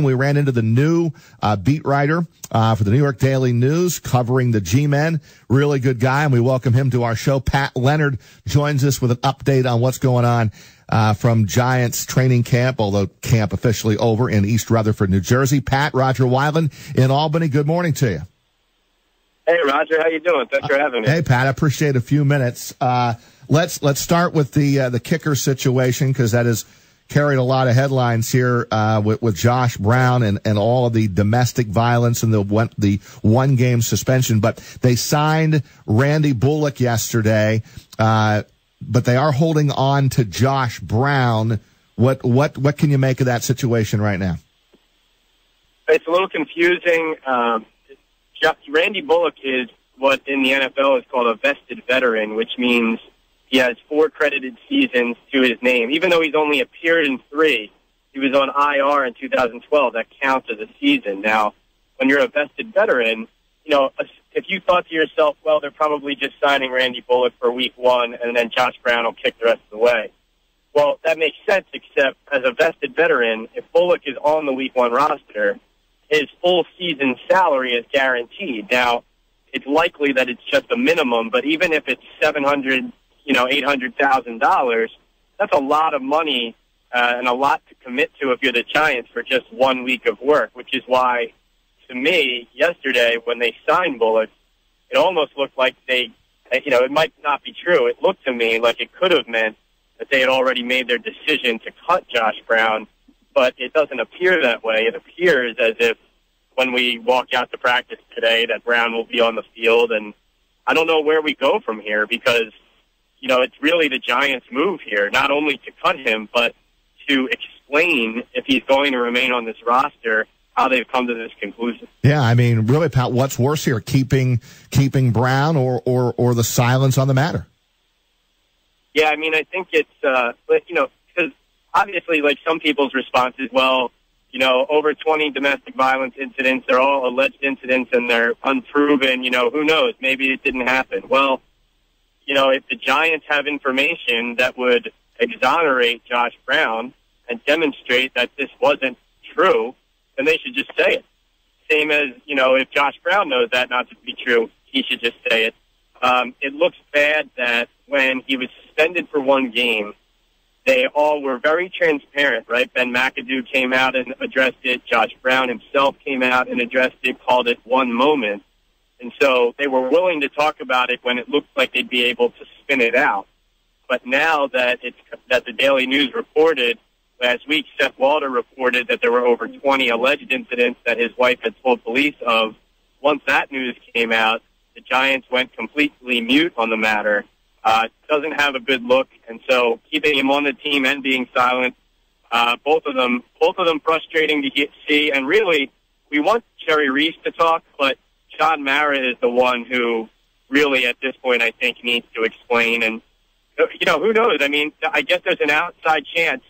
We ran into the new beat writer for the New York Daily News covering the G-Men. Really good guy, and we welcome him to our show. Pat Leonard joins us with an update on what's going on from Giants training camp, although camp officially over in East Rutherford, New Jersey. Pat, Rodger Wyland in Albany, good morning to you. Hey, Roger, how you doing? Thanks for having me. Hey, Pat, I appreciate a few minutes. Let's start with the kicker situation, because that has carried a lot of headlines here with Josh Brown and all of the domestic violence and the one-game suspension. But they signed Randy Bullock yesterday, but they are holding on to Josh Brown. What can you make of that situation right now? It's a little confusing. Randy Bullock is what in the NFL is called a vested veteran, which means he has 4 credited seasons to his name. Even though he's only appeared in 3, he was on IR in 2012. That counts as a season. Now, when you're a vested veteran, if you thought to yourself, well, they're probably just signing Randy Bullock for week 1, and then Josh Brown will kick the rest of the way. Well, that makes sense, except as a vested veteran, if Bullock is on the week 1 roster, his full season salary is guaranteed. Now, it's likely that it's just a minimum, but even if it's $800,000, that's a lot of money and a lot to commit to if you're the Giants for just 1 week of work, which is why, to me, yesterday when they signed Bullock, it almost looked like it might not be true. It looked to me like it could have meant that they had already made their decision to cut Josh Brown, but it doesn't appear that way. It appears as if when we walk out to practice today that Brown will be on the field, and I don't know where we go from here because it's really the Giants' move here, not only to cut him, but to explain, if he's going to remain on this roster, how they've come to this conclusion. Yeah, I mean, really, Pat, what's worse here, keeping Brown or the silence on the matter? Yeah, I mean, I think it's, because obviously, like, some people's response is, well, over 20 domestic violence incidents, they're all alleged incidents and they're unproven, who knows, maybe it didn't happen. Well, if the Giants have information that would exonerate Josh Brown and demonstrate that this wasn't true, then they should just say it. Same as, if Josh Brown knows that not to be true, he should just say it. It looks bad that when he was suspended for 1 game, they all were very transparent, right? Ben McAdoo came out and addressed it. Josh Brown himself came out and addressed it, called it one moment. And so they were willing to talk about it when it looked like they'd be able to spin it out. But now that the Daily News reported, last week Seth Walder reported that there were over 20 alleged incidents that his wife had told police of. Once that news came out, the Giants went completely mute on the matter. Doesn't have a good look, and so keeping him on the team and being silent, both of them frustrating to see. And really, we want Jerry Reese to talk, but John Mara is the one who really, at this point, I think needs to explain. And who knows? I mean, I guess there's an outside chance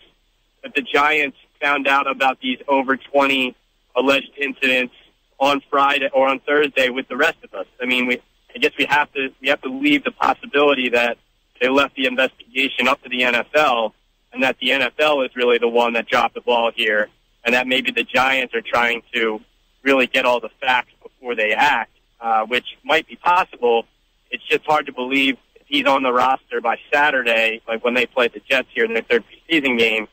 that the Giants found out about these over 20 alleged incidents on Friday or on Thursday with the rest of us. I mean, I guess we have to leave the possibility that they left the investigation up to the NFL, and that the NFL is really the one that dropped the ball here, and that maybe the Giants are trying to really get all the facts before they act, which might be possible. It's just hard to believe if he's on the roster by Saturday, like when they play the Jets here in their 3rd preseason game.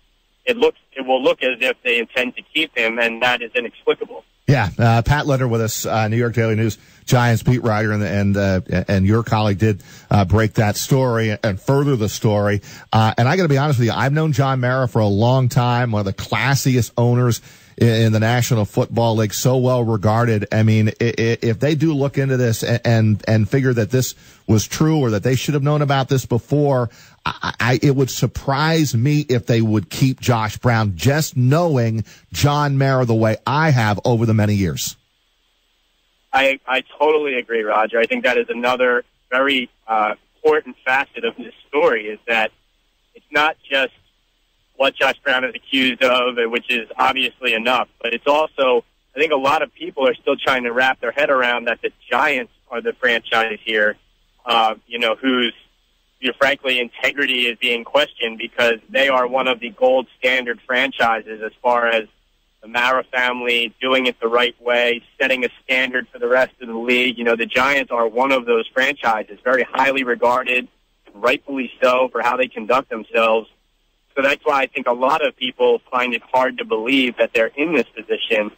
It will look as if they intend to keep him, and that is inexplicable. Yeah, Pat Leonard with us, New York Daily News Giants beat writer, and your colleague did break that story and further the story. And I got to be honest with you, I've known John Mara for a long time, one of the classiest owners in the National Football League, so well regarded. I mean, if they do look into this and figure that this was true or that they should have known about this before, it would surprise me if they would keep Josh Brown, just knowing John Mara the way I have over the many years. I totally agree, Roger. I think that is another very important facet of this story, is that it's not just what Josh Brown is accused of, which is obviously enough, but it's also, I think a lot of people are still trying to wrap their head around that the Giants are the franchise here, whose, frankly, integrity is being questioned, because they are one of the gold standard franchises as far as the Mara family doing it the right way, setting a standard for the rest of the league. You know, the Giants are one of those franchises, very highly regarded, rightfully so, for how they conduct themselves. So that's why I think a lot of people find it hard to believe that they're in this position.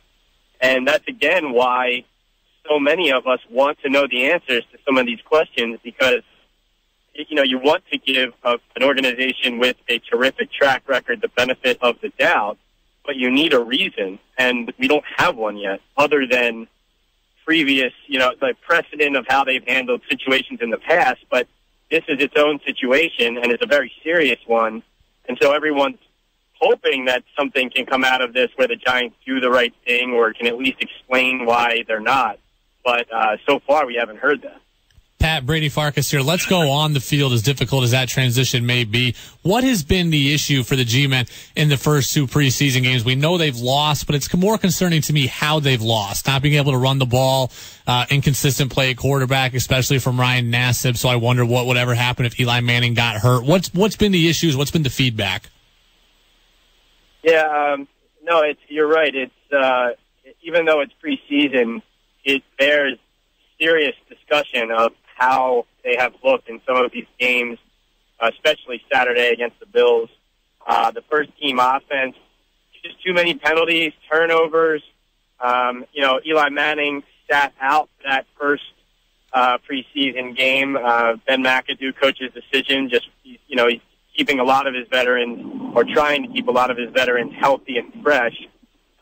And that's, again, why so many of us want to know the answers to some of these questions, because, you know, you want to give an organization with a terrific track record the benefit of the doubt, but you need a reason, and we don't have one yet, other than previous, you know, the precedent of how they've handled situations in the past. But this is its own situation, and it's a very serious one. And so everyone's hoping that something can come out of this where the Giants do the right thing or can at least explain why they're not. But so far, we haven't heard that. Pat, Brady Farkas here. Let's go on the field, as difficult as that transition may be. What has been the issue for the G-Men in the first two preseason games? We know they've lost, but it's more concerning to me how they've lost. Not being able to run the ball, inconsistent play at quarterback, especially from Ryan Nassib. So I wonder what would ever happen if Eli Manning got hurt. What's been the issues? What's been the feedback? Yeah, no, you're right. It's even though it's preseason, it bears serious discussion of how they have looked in some of these games, especially Saturday against the Bills. The first-team offense, just too many penalties, turnovers. You know, Eli Manning sat out that first preseason game. Ben McAdoo, coach's decision, just, you know, he's keeping a lot of his veterans, or trying to keep a lot of his veterans healthy and fresh.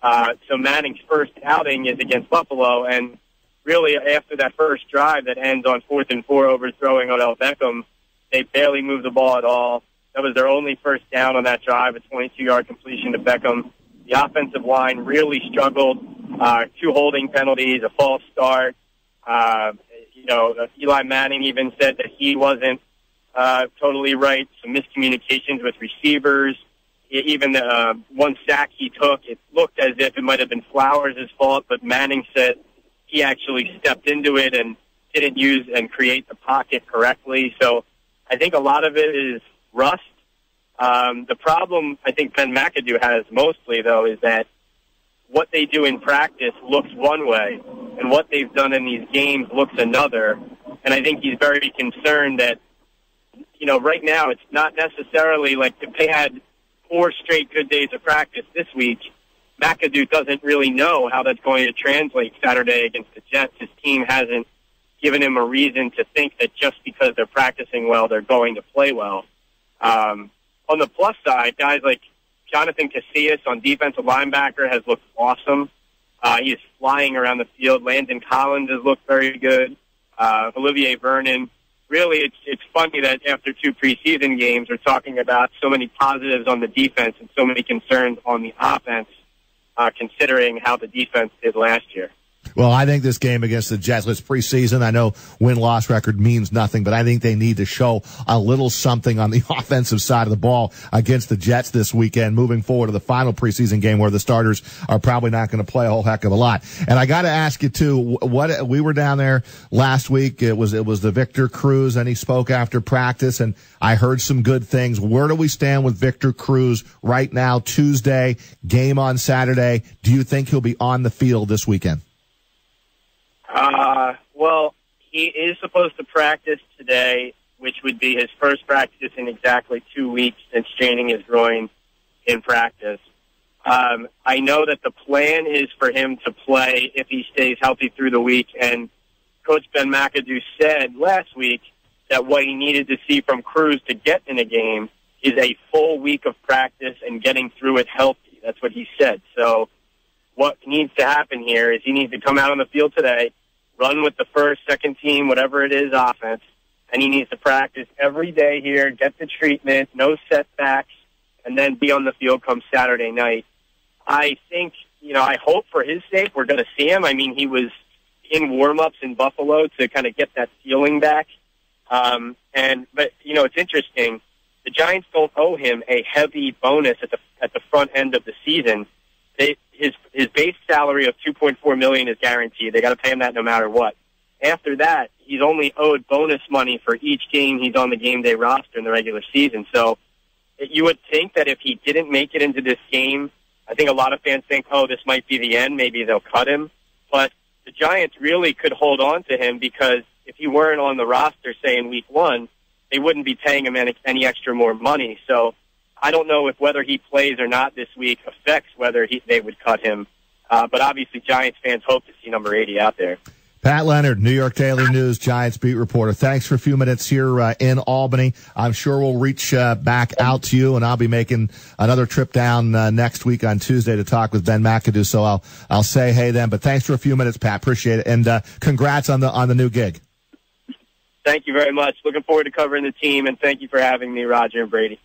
So Manning's first outing is against Buffalo, and really, after that first drive that ends on 4th and 4 overthrowing Odell Beckham, they barely moved the ball at all. That was their only first down on that drive, a 22-yard completion to Beckham. The offensive line really struggled. 2 holding penalties, a false start. You know, Eli Manning even said that he wasn't totally right. Some miscommunications with receivers. Even the one sack he took, it looked as if it might have been Flowers' fault, but Manning said he actually stepped into it and didn't use and create the pocket correctly. So I think a lot of it is rust. The problem I think Ben McAdoo has mostly, though, is that what they do in practice looks one way, and what they've done in these games looks another. And I think he's very concerned that, you know, right now it's not necessarily like if they had 4 straight good days of practice this week, McAdoo doesn't really know how that's going to translate Saturday against the Jets. His team hasn't given him a reason to think that just because they're practicing well, they're going to play well. On the plus side, guys like Jonathan Casillas on defensive linebacker has looked awesome. He is flying around the field. Landon Collins has looked very good. Olivier Vernon. Really, it's funny that after 2 preseason games, we're talking about so many positives on the defense and so many concerns on the offense, considering how the defense did last year. Well, I think this game against the Jets, it's preseason. I know win-loss record means nothing, but I think they need to show a little something on the offensive side of the ball against the Jets this weekend, moving forward to the final preseason game where the starters are probably not going to play a whole heck of a lot. And I got to ask you too, what we were down there last week. It was the Victor Cruz, and he spoke after practice, and I heard some good things. Where do we stand with Victor Cruz right now? Tuesday, game on Saturday. Do you think he'll be on the field this weekend? Well, he is supposed to practice today, which would be his first practice in exactly 2 weeks since straining his groin in practice. I know that the plan is for him to play if he stays healthy through the week, and Coach Ben McAdoo said last week that what he needed to see from Cruz to get in a game is a full week of practice and getting through it healthy. That's what he said. So what needs to happen here is he needs to come out on the field today, run with the first, second team, whatever it is, offense, and he needs to practice every day here, get the treatment, no setbacks, and then be on the field come Saturday night. I think, you know, I hope for his sake we're going to see him. I mean, he was in warm-ups in Buffalo to kind of get that feeling back. But, you know, it's interesting. The Giants don't owe him a heavy bonus at the front end of the season. His base salary of $2.4 million is guaranteed. They got to pay him that no matter what. After that, he's only owed bonus money for each game he's on the game day roster in the regular season. So you would think that if he didn't make it into this game I think a lot of fans think, oh, this might be the end. Maybe they'll cut him. But the Giants really could hold on to him because if he weren't on the roster, say, in week 1, they wouldn't be paying him any extra more money. So I don't know if whether he plays or not this week affects whether they would cut him. But obviously Giants fans hope to see number 80 out there. Pat Leonard, New York Daily News Giants beat reporter. Thanks for a few minutes here in Albany. I'm sure we'll reach back out to you, and I'll be making another trip down next week on Tuesday to talk with Ben McAdoo. So I'll say hey then. But thanks for a few minutes, Pat. Appreciate it, and congrats on the new gig. Thank you very much. Looking forward to covering the team, and thank you for having me, Rodger and Brady.